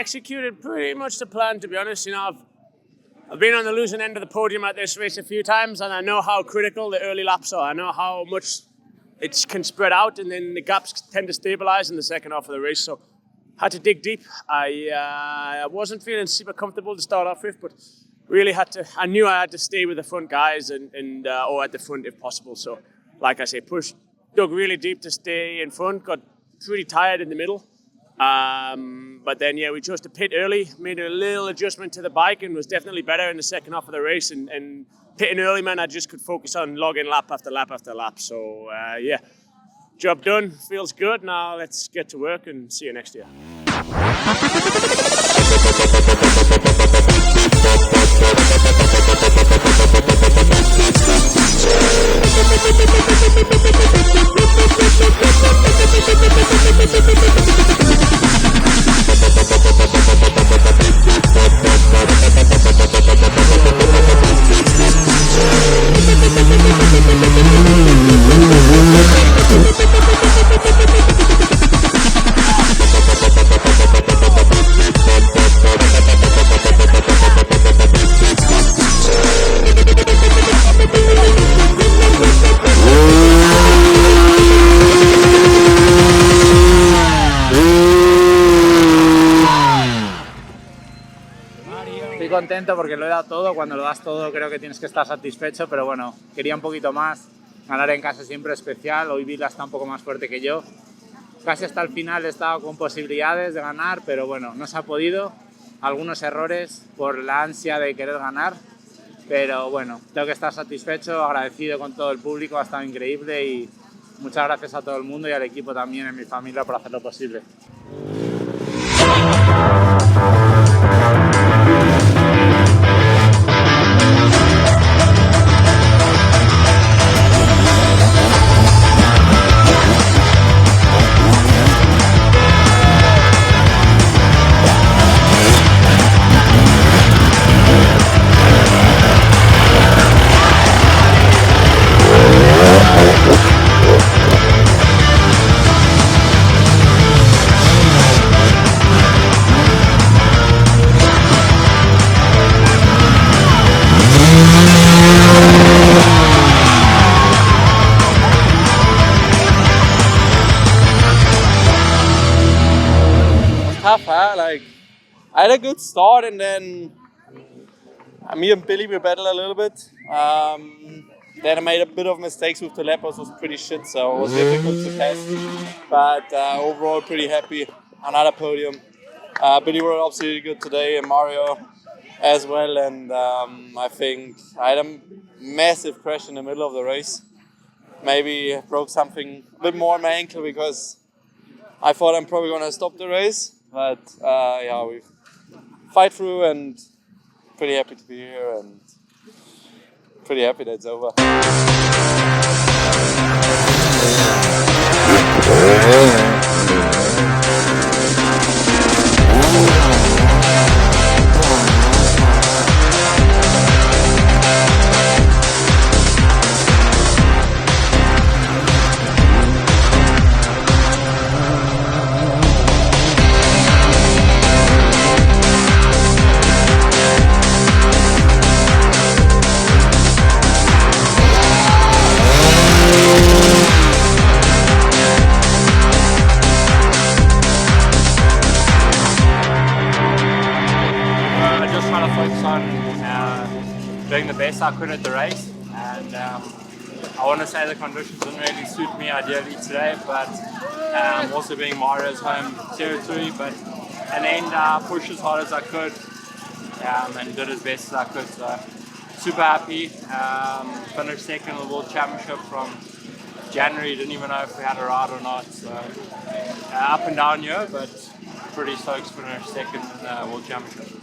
executed pretty much the plan, to be honest. You know, I've been on the losing end of the podium at this race a few times, and I know how critical the early laps are. I know how much it can spread out, and then the gaps tend to stabilize in the second half of the race. So I had to dig deep. I wasn't feeling super comfortable to start off with, but really I knew I had to stay with the front guys and or at the front if possible. So, like I say, dug really deep to stay in front, got pretty tired in the middle. But then, we chose to pit early, made a little adjustment to the bike, and was definitely better in the second half of the race. And pitting early meant I just could focus on logging lap after lap after lap. So, job done, feels good. Now let's get to work and see you next year. Estoy contento porque lo he dado todo. Cuando lo das todo creo que tienes que estar satisfecho, pero bueno, quería un poquito más. Ganar en casa siempre es especial. Hoy Vila está un poco más fuerte que yo. Casi hasta el final he estado con posibilidades de ganar, pero bueno, no se ha podido. Algunos errores por la ansia de querer ganar, pero bueno, tengo que estar satisfecho, agradecido con todo el público, ha estado increíble y muchas gracias a todo el mundo y al equipo también, en mi familia, por hacerlo posible. Like, I had a good start, and then me and Billy we battled a little bit. Then I made a bit of mistakes with the lap, was pretty shit, so it was difficult to pass. But overall, pretty happy. Another podium. Billy were absolutely good today, and Mario as well. And I think I had a massive crash in the middle of the race. Maybe broke something a bit more on my ankle because I thought I'm probably gonna stop the race. But we fight through, and pretty happy to be here, and pretty happy that it's over. Doing the best I could at the race, and I want to say the conditions didn't really suit me ideally today, but also being Mario's home territory, but in the end I pushed as hard as I could and did as best as I could, so super happy. Finished second in the World Championship from January, didn't even know if we had a ride or not, so up and down here, but pretty stoked to finish second in the World Championship.